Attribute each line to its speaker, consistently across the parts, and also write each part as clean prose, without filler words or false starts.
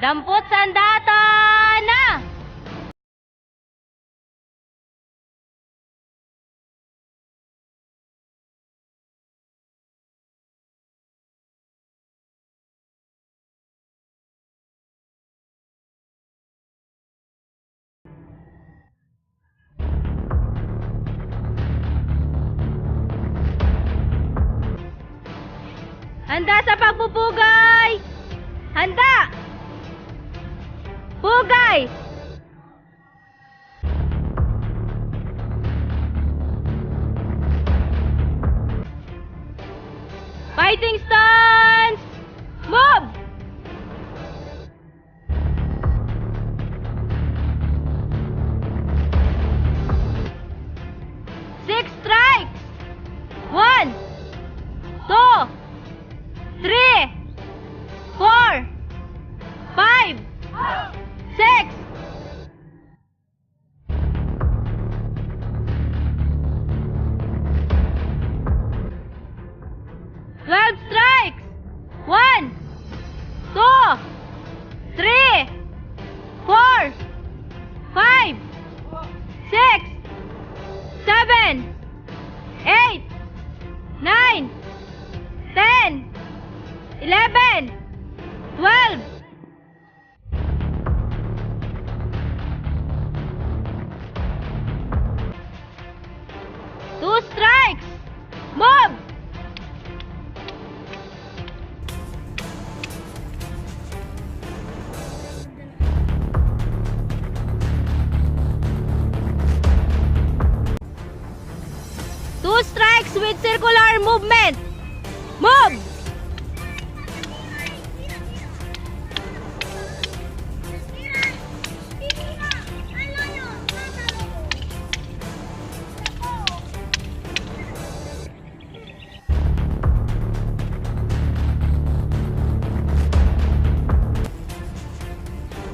Speaker 1: Dampot sandata na! Handa sa pagpupugay! Handa! Pugay! Fighting stance! Move! Six strikes! 1, 2, 3, 4, 5, 6. Twelve strikes. 1, 2, 3, 4, 5, 6, 7, 8, 9, 10, 11, 12. Two strikes. Move. Two strikes with circular movement. Move.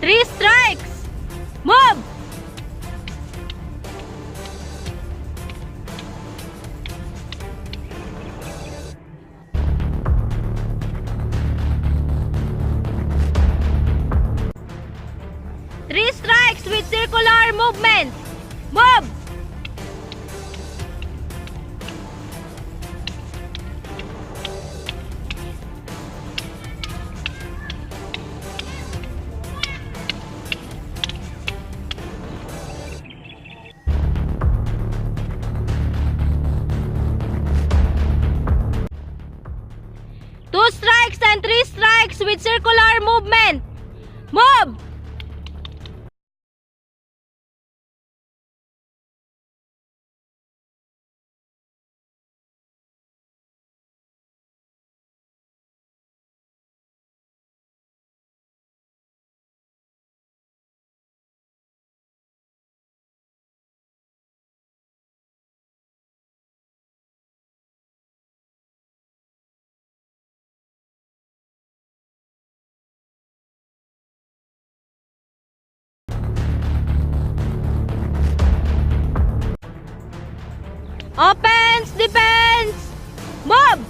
Speaker 1: Three strikes. Move. Three strikes with circular movement. Move. Two strikes and three strikes with circular movement. Move. Offense, defense, move!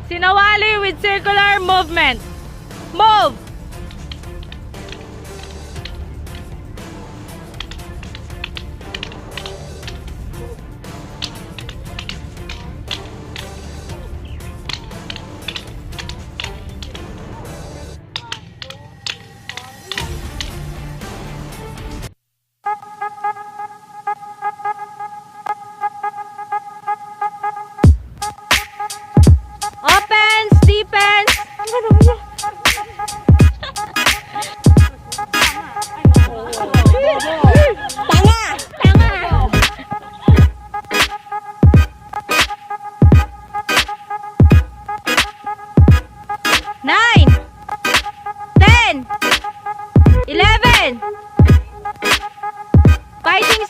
Speaker 1: Sinawali with circular movement. Move! Offense, defense. 10, 11. Fighting